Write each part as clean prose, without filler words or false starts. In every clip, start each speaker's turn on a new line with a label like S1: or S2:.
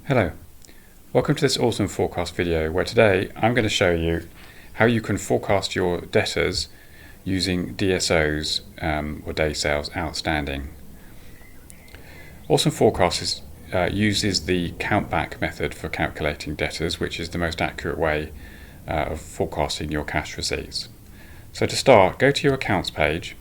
S1: Hello, welcome to this awesome forecast video where today I'm going to show you how you can forecast your debtors using DSOs or day sales outstanding. Awesome Forecast uses the countback method for calculating debtors, which is the most accurate way of forecasting your cash receipts. So to start, go to your accounts page.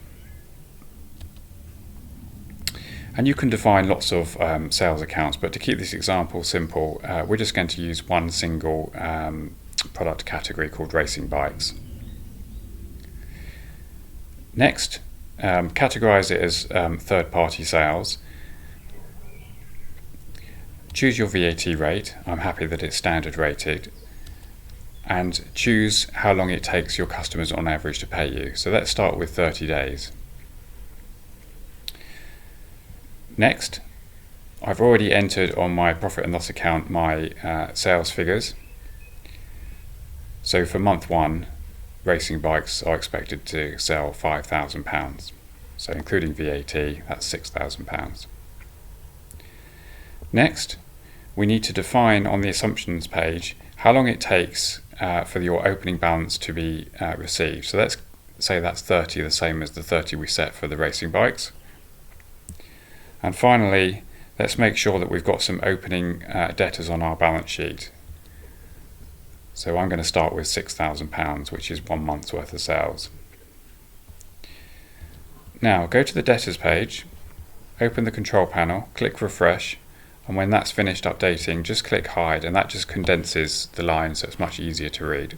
S1: And you can define lots of sales accounts, but to keep this example simple, we're just going to use one single product category called racing bikes. Next, categorize it as third-party sales. Choose your VAT rate. I'm happy that it's standard rated. And choose how long it takes your customers on average to pay you. So let's start with 30 days. Next, I've already entered on my profit and loss account my sales figures. So for month 1, racing bikes are expected to sell £5,000. So including VAT, that's £6,000. Next, we need to define on the assumptions page how long it takes for your opening balance to be received. So let's say that's 30, the same as the 30 we set for the racing bikes. And finally, let's make sure that we've got some opening debtors on our balance sheet. So I'm going to start with £6,000, which is 1 month's worth of sales. Now go to the debtors page, open the control panel, click refresh, and when that's finished updating, just click hide, and that just condenses the line so it's much easier to read.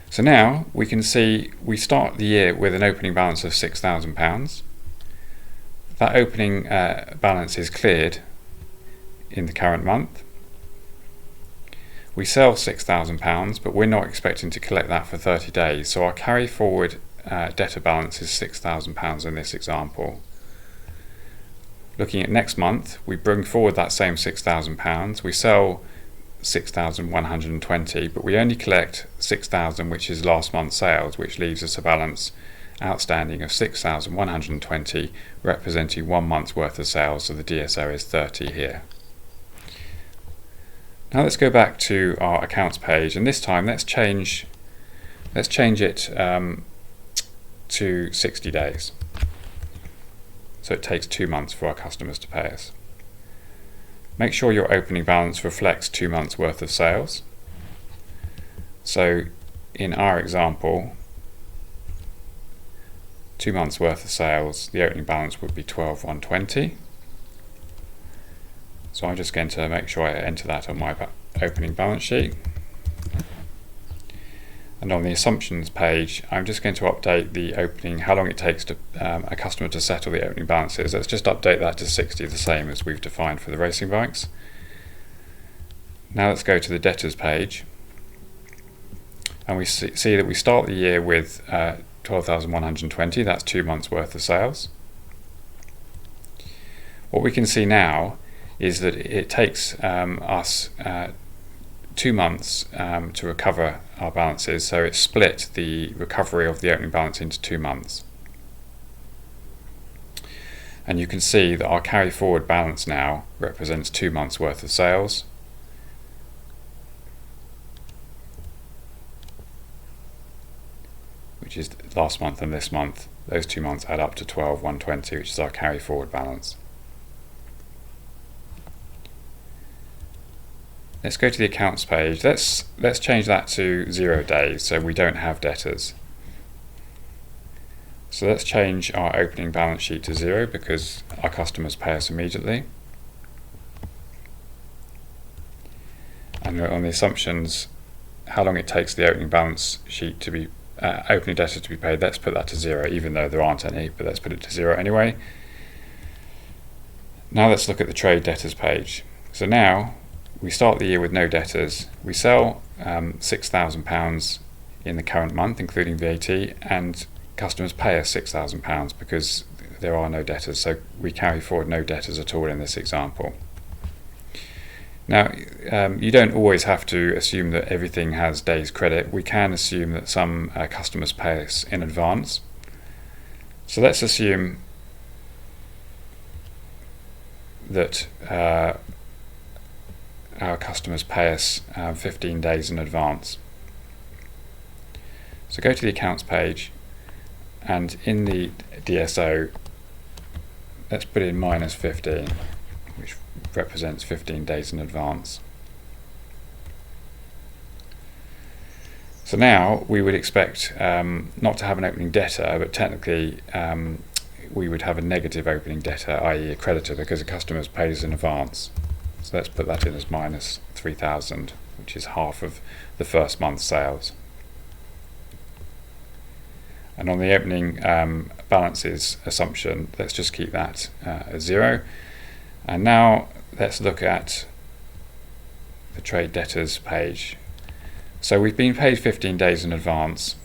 S1: So now we can see we start the year with an opening balance of £6,000. That opening balance is cleared in the current month. We sell £6,000, but we're not expecting to collect that for 30 days. So our carry forward debtor balance is £6,000 in this example. Looking at next month, we bring forward that same £6,000. We sell 6,120, but we only collect 6,000, which is last month's sales, which leaves us a balance outstanding of 6,120, representing 1 month's worth of sales, so the DSO is 30 here. Now let's go back to our accounts page, and this time let's change it to 60 days. So it takes 2 months for our customers to pay us. Make sure your opening balance reflects 2 months worth of sales. So in our example, 2 months worth of sales, the opening balance would be 12,120. So I'm just going to make sure I enter that on my opening balance sheet. And on the assumptions page, I'm just going to update the opening, how long it takes to a customer to settle the opening balances. Let's just update that to 60, the same as we've defined for the racing bikes. Now let's go to the debtors page. And we see that we start the year with 12,120, that's 2 months worth of sales. What we can see now is that it takes us 2 months to recover our balances, so it's split the recovery of the opening balance into 2 months. And you can see that our carry forward balance now represents 2 months worth of sales. Which is last month and this month. Those 2 months add up to 12,120, which is our carry forward balance. Let's go to the accounts page. Let's change that to 0 days, so we don't have debtors. So let's change our opening balance sheet to 0 because our customers pay us immediately. And on the assumptions, how long it takes the opening balance sheet to be opening debtors to be paid, let's put that to 0, even though there aren't any, but let's put it to 0 anyway. Now let's look at the trade debtors page. So now we start the year with no debtors. We sell £6,000 in the current month, including VAT, and customers pay us £6,000 because there are no debtors, so we carry forward no debtors at all in this example. Now, you don't always have to assume that everything has days credit. We can assume that some customers pay us in advance. So let's assume that our customers pay us 15 days in advance. So go to the accounts page, and in the DSO, let's put in -15, which represents 15 days in advance. So now we would expect not to have an opening debtor, but technically we would have a negative opening debtor, i.e. a creditor, because the customer's paid us in advance. So let's put that in as -3,000, which is half of the first month's sales. And on the opening balances assumption, let's just keep that as 0. And now let's look at the trade debtors page. So we've been paid 15 days in advance.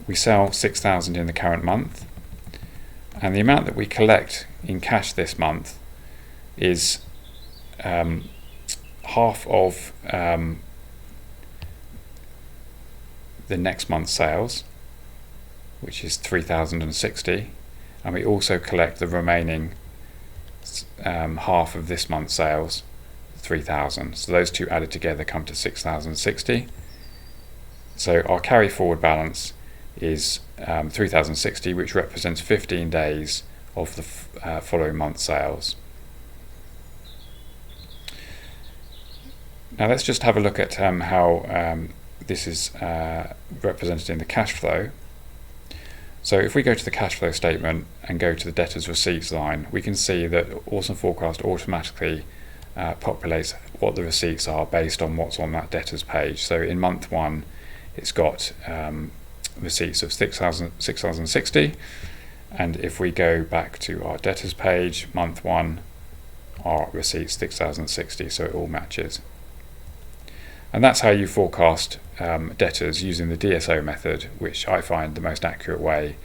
S1: We sell 6,000 in the current month, and the amount that we collect in cash this month is half of the next month's sales, which is 3,060, and we also collect the remaining half of this month's sales, 3,000. So those two added together come to 6,060. So our carry forward balance is 3,060, which represents 15 days of the following month's sales. Now let's just have a look at how this is represented in the cash flow. So if we go to the cash flow statement and go to the debtors receipts line, we can see that Awesome Forecast automatically populates what the receipts are based on what's on that debtors page. So in month 1 it's got receipts of 6,060, and if we go back to our debtors page, month 1, our receipts 6,060, so it all matches. And that's how you forecast debtors using the DSO method, which I find the most accurate way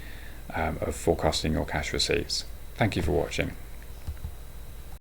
S1: of forecasting your cash receipts. Thank you for watching.